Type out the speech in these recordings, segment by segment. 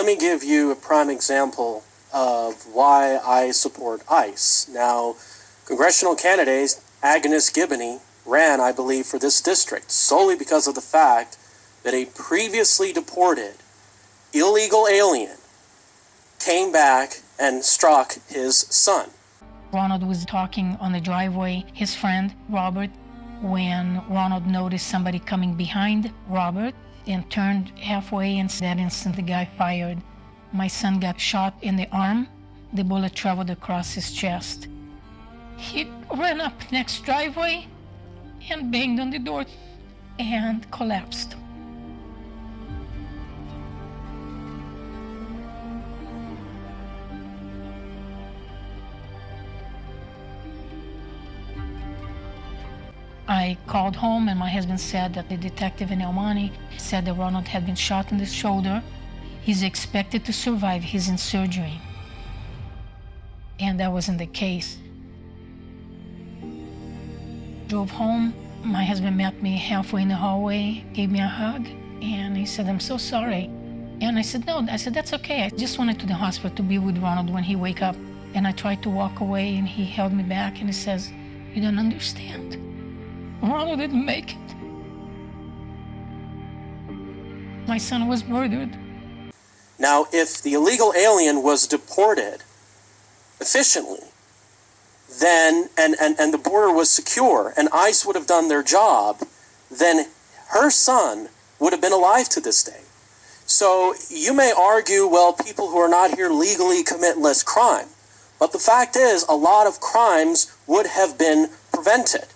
let me give you a prime example of why I support ICE. Now, congressional candidate Agnes Gibboney ran, I believe, for this district solely because of the fact that a previously deported illegal alien came back and struck his son. Ronald was talking on the driveway, his friend, Robert, when Ronald noticed somebody coming behind Robert and turned halfway, and that instant the guy fired. My son got shot in the arm. The bullet traveled across his chest. He ran up next driveway and banged on the door and collapsed. I called home and my husband said that the detective in El Monte said that Ronald had been shot in the shoulder. He's expected to survive. He's in surgery. And that wasn't the case. Drove home. My husband met me halfway in the hallway, gave me a hug, and he said, "I'm so sorry." And I said, "No," I said, "That's okay. I just went to the hospital to be with Ronald when he wake up." And I tried to walk away and he held me back and he says, "You don't understand. Ronald didn't make it. My son was murdered." Now, if the illegal alien was deported efficiently, then and the border was secure and ICE would have done their job, then her son would have been alive to this day. So you may argue, well, people who are not here legally commit less crime. But the fact is, a lot of crimes would have been prevented.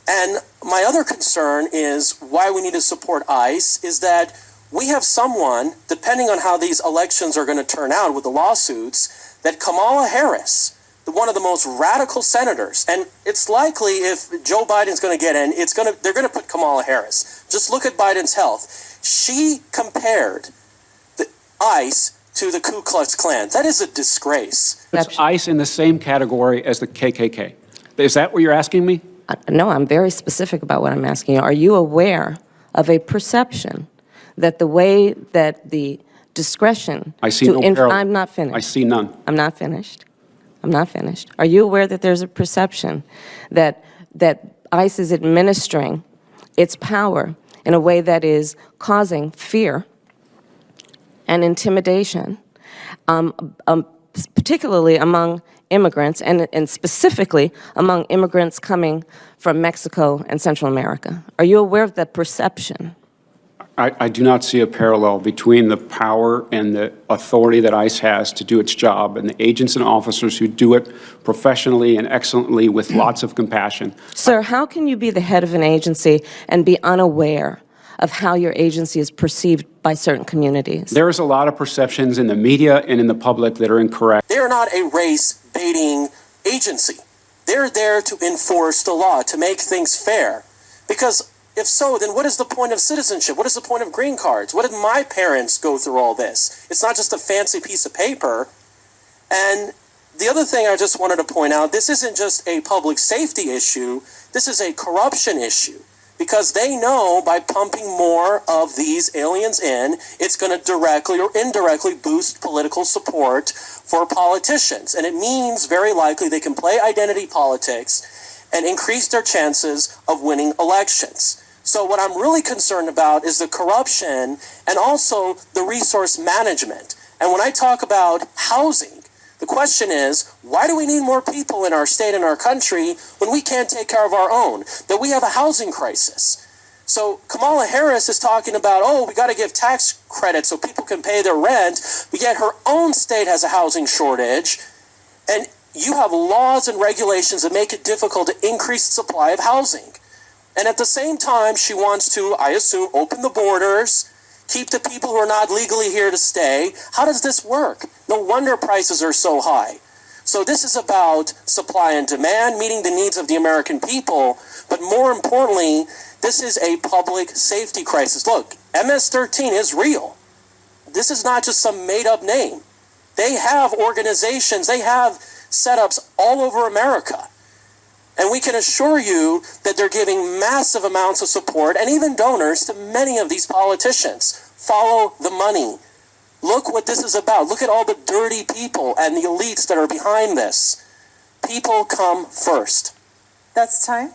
And my other concern is why we need to support ICE is that we have someone, depending on how these elections are going to turn out with the lawsuits, that Kamala Harris, one of the most radical senators, and it's likely if Joe Biden's going to get in, they're going to put Kamala Harris. Just look at Biden's health. She compared the ICE to the Ku Klux Klan. That is a disgrace. It's ICE in the same category as the KKK. Is that what you're asking me? No, I'm very specific about what I'm asking you. Are you aware of a perception that the way that the discretion I see no parallel. I'm not finished. I see none. I'm not finished. Are you aware that there's a perception that ICE is administering its power in a way that is causing fear and intimidation, particularly among immigrants, and specifically among immigrants coming from Mexico and Central America? Are you aware of that perception? I do not see a parallel between the power and the authority that ICE has to do its job and the agents and officers who do it professionally and excellently with lots of compassion. Sir, how can you be the head of an agency and be unaware of how your agency is perceived by certain communities? There is a lot of perceptions in the media and in the public that are incorrect. They are not a race-baiting agency. They're there to enforce the law, to make things fair. Because if so, then what is the point of citizenship? What is the point of green cards? What did my parents go through all this? It's not just a fancy piece of paper. And the other thing I just wanted to point out, this isn't just a public safety issue. This is a corruption issue. Because they know by pumping more of these aliens in, it's going to directly or indirectly boost political support for politicians. And it means very likely they can play identity politics and increase their chances of winning elections. So what I'm really concerned about is the corruption and also the resource management. And when I talk about housing, the question is, why do we need more people in our state and our country when we can't take care of our own? That we have a housing crisis. So Kamala Harris is talking about, oh, we got to give tax credits so people can pay their rent, but yet her own state has a housing shortage. And you have laws and regulations that make it difficult to increase the supply of housing. And at the same time, she wants to, I assume, open the borders, keep the people who are not legally here to stay. How does this work? No wonder prices are so high. So this is about supply and demand, meeting the needs of the American people. But more importantly, this is a public safety crisis. Look, MS-13 is real. This is not just some made-up name. They have organizations, they have setups all over America. And we can assure you that they're giving massive amounts of support and even donors to many of these politicians. Follow the money. Look what this is about. Look at all the dirty people and the elites that are behind this. People come first. That's time.